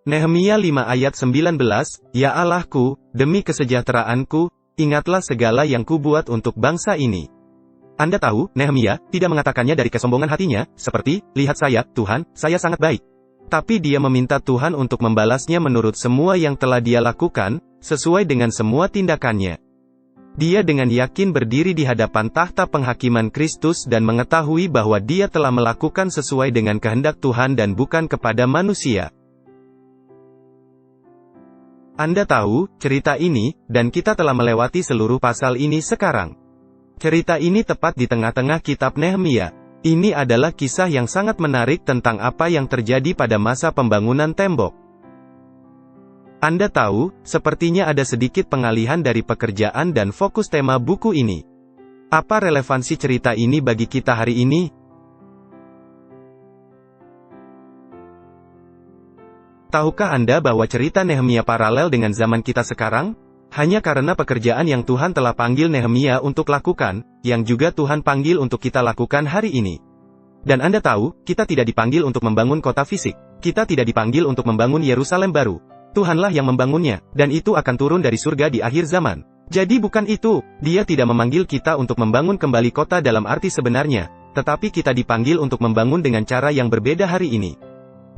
Nehemia 5 ayat 19, Ya Allahku, demi kesejahteraanku, ingatlah segala yang kubuat untuk bangsa ini. Anda tahu, Nehemia tidak mengatakannya dari kesombongan hatinya, seperti, lihat saya, Tuhan, saya sangat baik. Tapi dia meminta Tuhan untuk membalasnya menurut semua yang telah dia lakukan, sesuai dengan semua tindakannya. Dia dengan yakin berdiri di hadapan tahta penghakiman Kristus dan mengetahui bahwa dia telah melakukan sesuai dengan kehendak Tuhan dan bukan kepada manusia. Anda tahu, cerita ini, dan kita telah melewati seluruh pasal ini sekarang. Cerita ini tepat di tengah-tengah kitab Nehemia. Ini adalah kisah yang sangat menarik tentang apa yang terjadi pada masa pembangunan tembok. Anda tahu, sepertinya ada sedikit pengalihan dari pekerjaan dan fokus tema buku ini. Apa relevansi cerita ini bagi kita hari ini? Tahukah Anda bahwa cerita Nehemia paralel dengan zaman kita sekarang? Hanya karena pekerjaan yang Tuhan telah panggil Nehemia untuk lakukan, yang juga Tuhan panggil untuk kita lakukan hari ini. Dan Anda tahu, kita tidak dipanggil untuk membangun kota fisik. Kita tidak dipanggil untuk membangun Yerusalem baru. Tuhanlah yang membangunnya, dan itu akan turun dari surga di akhir zaman. Jadi bukan itu, Dia tidak memanggil kita untuk membangun kembali kota dalam arti sebenarnya, tetapi kita dipanggil untuk membangun dengan cara yang berbeda hari ini.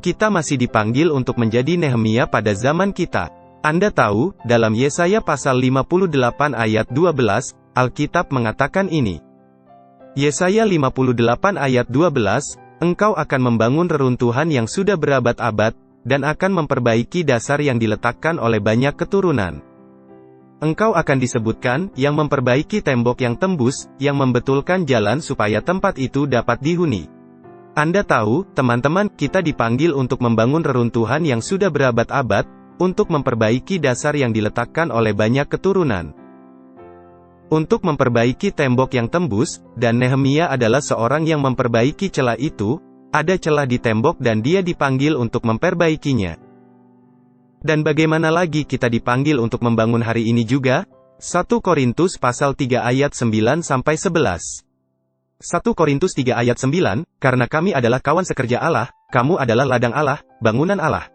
Kita masih dipanggil untuk menjadi Nehemia pada zaman kita. Anda tahu, dalam Yesaya pasal 58 ayat 12, Alkitab mengatakan ini. Yesaya 58 ayat 12, Engkau akan membangun reruntuhan yang sudah berabad-abad, dan akan memperbaiki dasar yang diletakkan oleh banyak keturunan. Engkau akan disebutkan, yang memperbaiki tembok yang tembus, yang membetulkan jalan supaya tempat itu dapat dihuni. Anda tahu, teman-teman, kita dipanggil untuk membangun reruntuhan yang sudah berabad-abad, untuk memperbaiki dasar yang diletakkan oleh banyak keturunan. Untuk memperbaiki tembok yang tembus, dan Nehemia adalah seorang yang memperbaiki celah itu, ada celah di tembok dan dia dipanggil untuk memperbaikinya. Dan bagaimana lagi kita dipanggil untuk membangun hari ini juga? 1 Korintus pasal 3 ayat 9-11. 1 Korintus 3 ayat 9, karena kami adalah kawan sekerja Allah, kamu adalah ladang Allah, bangunan Allah.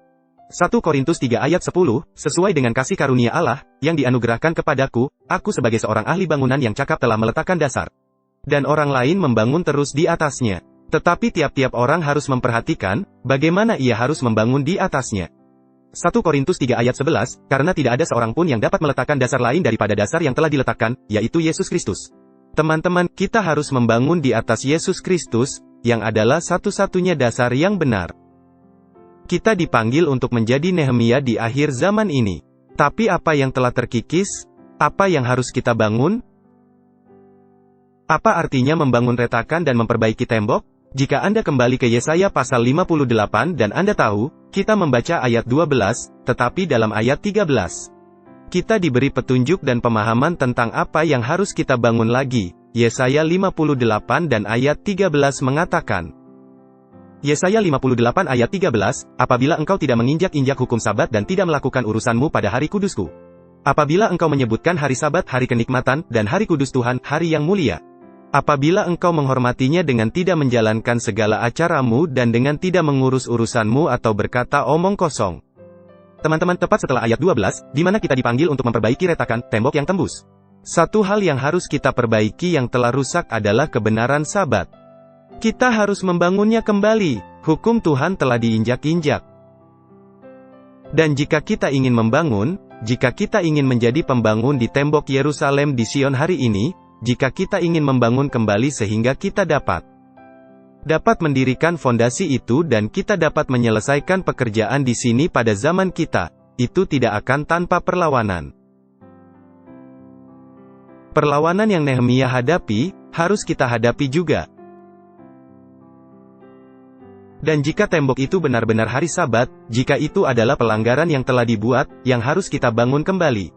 1 Korintus 3 ayat 10, sesuai dengan kasih karunia Allah, yang dianugerahkan kepadaku, aku sebagai seorang ahli bangunan yang cakap telah meletakkan dasar. Dan orang lain membangun terus di atasnya. Tetapi tiap-tiap orang harus memperhatikan, bagaimana ia harus membangun di atasnya. 1 Korintus 3 ayat 11, karena tidak ada seorang pun yang dapat meletakkan dasar lain daripada dasar yang telah diletakkan, yaitu Yesus Kristus. Teman-teman, kita harus membangun di atas Yesus Kristus, yang adalah satu-satunya dasar yang benar. Kita dipanggil untuk menjadi Nehemia di akhir zaman ini. Tapi apa yang telah terkikis? Apa yang harus kita bangun? Apa artinya membangun retakan dan memperbaiki tembok? Jika Anda kembali ke Yesaya pasal 58 dan Anda tahu, kita membaca ayat 12, tetapi dalam ayat 13. Kita diberi petunjuk dan pemahaman tentang apa yang harus kita bangun lagi. Yesaya 58 dan ayat 13 mengatakan. Yesaya 58 ayat 13, apabila engkau tidak menginjak-injak hukum sabat dan tidak melakukan urusanmu pada hari kudusku. Apabila engkau menyebutkan hari sabat hari kenikmatan, dan hari kudus Tuhan, hari yang mulia. Apabila engkau menghormatinya dengan tidak menjalankan segala acaramu dan dengan tidak mengurus urusanmu atau berkata omong kosong. Teman-teman, tepat setelah ayat 12, di mana kita dipanggil untuk memperbaiki retakan tembok yang tembus. Satu hal yang harus kita perbaiki yang telah rusak adalah kebenaran sabat. Kita harus membangunnya kembali. Hukum Tuhan telah diinjak-injak. Dan jika kita ingin membangun, jika kita ingin menjadi pembangun di tembok Yerusalem di Sion hari ini, jika kita ingin membangun kembali sehingga kita dapat mendirikan fondasi itu dan kita dapat menyelesaikan pekerjaan di sini pada zaman kita, itu tidak akan tanpa perlawanan. Perlawanan yang Nehemia hadapi, harus kita hadapi juga. Dan jika tembok itu benar-benar hari Sabat, jika itu adalah pelanggaran yang telah dibuat, yang harus kita bangun kembali.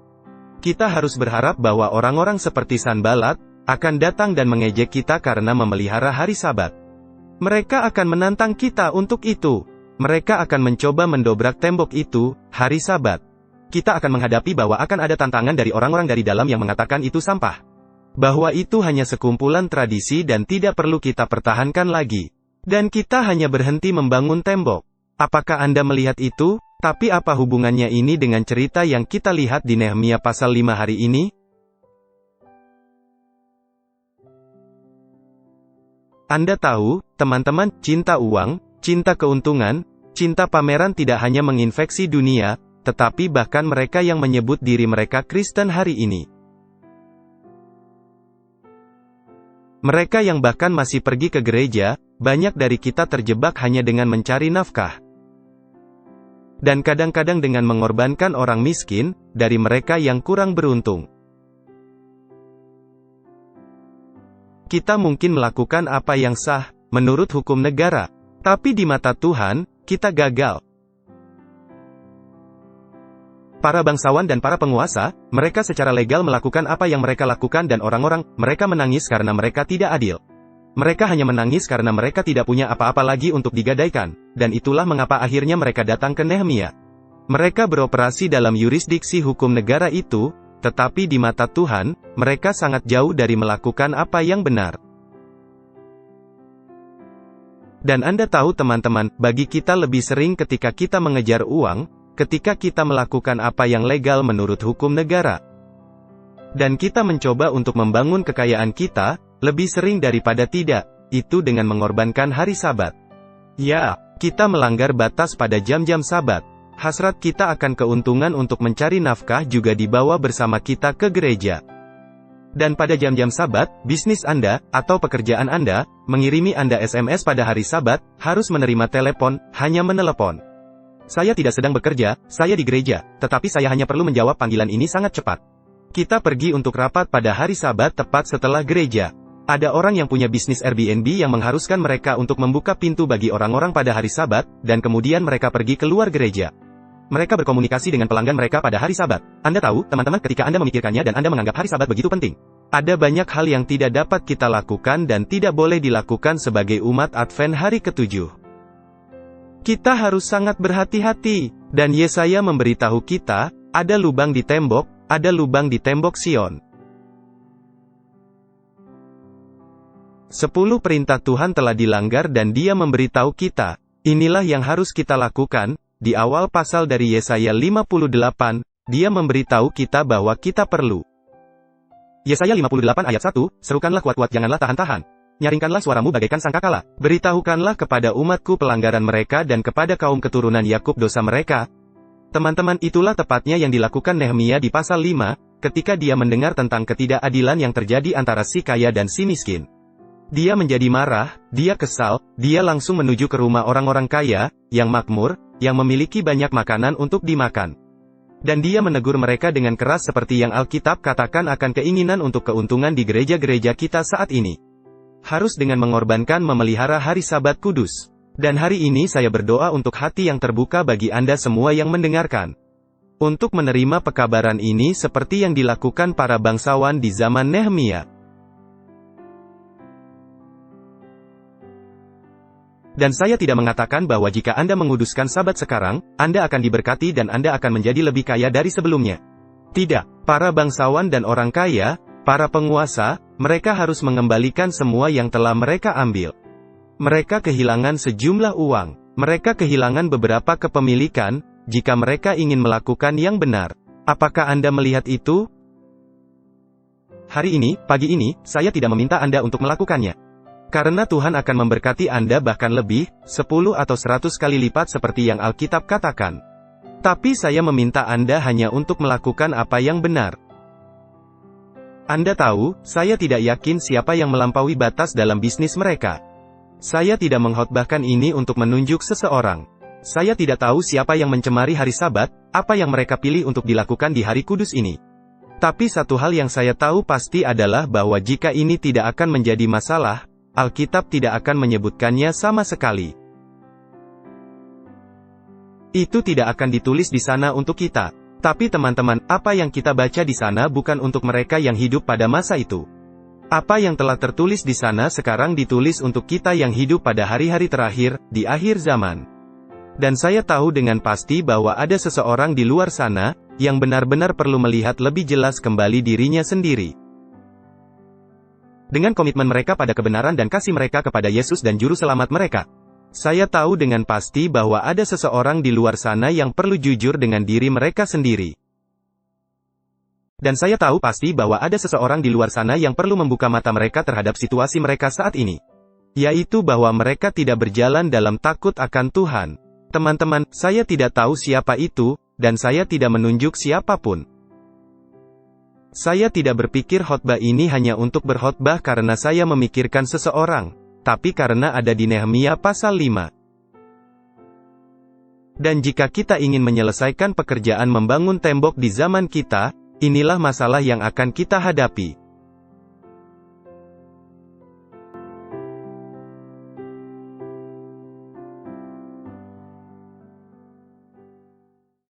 Kita harus berharap bahwa orang-orang seperti Sanbalat, akan datang dan mengejek kita karena memelihara hari Sabat. Mereka akan menantang kita untuk itu. Mereka akan mencoba mendobrak tembok itu, hari Sabat. Kita akan menghadapi bahwa akan ada tantangan dari orang-orang dari dalam yang mengatakan itu sampah. Bahwa itu hanya sekumpulan tradisi dan tidak perlu kita pertahankan lagi. Dan kita hanya berhenti membangun tembok. Apakah Anda melihat itu? Tapi apa hubungannya ini dengan cerita yang kita lihat di Nehemia pasal 5 hari ini? Anda tahu, teman-teman, cinta uang, cinta keuntungan, cinta pameran tidak hanya menginfeksi dunia, tetapi bahkan mereka yang menyebut diri mereka Kristen hari ini. Mereka yang bahkan masih pergi ke gereja, banyak dari kita terjebak hanya dengan mencari nafkah. Dan kadang-kadang dengan mengorbankan orang miskin, dari mereka yang kurang beruntung. Kita mungkin melakukan apa yang sah, menurut hukum negara. Tapi di mata Tuhan, kita gagal. Para bangsawan dan para penguasa, mereka secara legal melakukan apa yang mereka lakukan dan orang-orang, mereka menangis karena mereka tidak adil. Mereka hanya menangis karena mereka tidak punya apa-apa lagi untuk digadaikan, dan itulah mengapa akhirnya mereka datang ke Nehemia. Mereka beroperasi dalam yurisdiksi hukum negara itu, tetapi di mata Tuhan, mereka sangat jauh dari melakukan apa yang benar. Dan Anda tahu teman-teman, bagi kita lebih sering ketika kita mengejar uang, ketika kita melakukan apa yang legal menurut hukum negara. Dan kita mencoba untuk membangun kekayaan kita, lebih sering daripada tidak, itu dengan mengorbankan hari Sabat. Ya, kita melanggar batas pada jam-jam Sabat. Hasrat kita akan keuntungan untuk mencari nafkah juga dibawa bersama kita ke gereja. Dan pada jam-jam Sabat, bisnis Anda, atau pekerjaan Anda, mengirimi Anda SMS pada hari Sabat, harus menerima telepon, hanya menelepon. Saya tidak sedang bekerja, saya di gereja, tetapi saya hanya perlu menjawab panggilan ini sangat cepat. Kita pergi untuk rapat pada hari Sabat tepat setelah gereja. Ada orang yang punya bisnis Airbnb yang mengharuskan mereka untuk membuka pintu bagi orang-orang pada hari Sabat, dan kemudian mereka pergi keluar gereja. Mereka berkomunikasi dengan pelanggan mereka pada hari Sabat. Anda tahu, teman-teman, ketika Anda memikirkannya dan Anda menganggap hari Sabat begitu penting. Ada banyak hal yang tidak dapat kita lakukan dan tidak boleh dilakukan sebagai umat Advent hari ke-7. Kita harus sangat berhati-hati, dan Yesaya memberitahu kita, ada lubang di tembok, ada lubang di tembok Sion. 10 perintah Tuhan telah dilanggar dan Dia memberitahu kita, inilah yang harus kita lakukan. Di awal pasal dari Yesaya 58, Dia memberitahu kita bahwa kita perlu. Yesaya 58 ayat 1, serukanlah kuat-kuat, janganlah tahan-tahan. Nyaringkanlah suaramu bagaikan sangkakala. Beritahukanlah kepada umatku pelanggaran mereka dan kepada kaum keturunan Yakub dosa mereka. Teman-teman, itulah tepatnya yang dilakukan Nehemia di pasal 5, ketika dia mendengar tentang ketidakadilan yang terjadi antara si kaya dan si miskin. Dia menjadi marah, dia kesal, dia langsung menuju ke rumah orang-orang kaya, yang makmur, yang memiliki banyak makanan untuk dimakan. Dan dia menegur mereka dengan keras seperti yang Alkitab katakan akan keinginan untuk keuntungan di gereja-gereja kita saat ini. Harus dengan mengorbankan memelihara hari Sabat kudus. Dan hari ini saya berdoa untuk hati yang terbuka bagi Anda semua yang mendengarkan. Untuk menerima pekabaran ini seperti yang dilakukan para bangsawan di zaman Nehemia. Dan saya tidak mengatakan bahwa jika Anda menguduskan Sabat sekarang, Anda akan diberkati dan Anda akan menjadi lebih kaya dari sebelumnya. Tidak, para bangsawan dan orang kaya, para penguasa, mereka harus mengembalikan semua yang telah mereka ambil. Mereka kehilangan sejumlah uang. Mereka kehilangan beberapa kepemilikan, jika mereka ingin melakukan yang benar. Apakah Anda melihat itu? Hari ini, pagi ini, saya tidak meminta Anda untuk melakukannya. Karena Tuhan akan memberkati Anda bahkan lebih, 10 atau 100 kali lipat seperti yang Alkitab katakan. Tapi saya meminta Anda hanya untuk melakukan apa yang benar. Anda tahu, saya tidak yakin siapa yang melampaui batas dalam bisnis mereka. Saya tidak mengkhotbahkan ini untuk menunjuk seseorang. Saya tidak tahu siapa yang mencemari hari Sabat, apa yang mereka pilih untuk dilakukan di hari kudus ini. Tapi satu hal yang saya tahu pasti adalah bahwa jika ini tidak akan menjadi masalah, Alkitab tidak akan menyebutkannya sama sekali. Itu tidak akan ditulis di sana untuk kita. Tapi teman-teman, apa yang kita baca di sana bukan untuk mereka yang hidup pada masa itu. Apa yang telah tertulis di sana sekarang ditulis untuk kita yang hidup pada hari-hari terakhir, di akhir zaman. Dan saya tahu dengan pasti bahwa ada seseorang di luar sana, yang benar-benar perlu melihat lebih jelas kembali dirinya sendiri. Dengan komitmen mereka pada kebenaran dan kasih mereka kepada Yesus dan Juru Selamat mereka. Saya tahu dengan pasti bahwa ada seseorang di luar sana yang perlu jujur dengan diri mereka sendiri. Dan saya tahu pasti bahwa ada seseorang di luar sana yang perlu membuka mata mereka terhadap situasi mereka saat ini. Yaitu bahwa mereka tidak berjalan dalam takut akan Tuhan. Teman-teman, saya tidak tahu siapa itu, dan saya tidak menunjuk siapapun. Saya tidak berpikir khotbah ini hanya untuk berkhotbah karena saya memikirkan seseorang, tapi karena ada di Nehemia pasal 5. Dan jika kita ingin menyelesaikan pekerjaan membangun tembok di zaman kita, inilah masalah yang akan kita hadapi.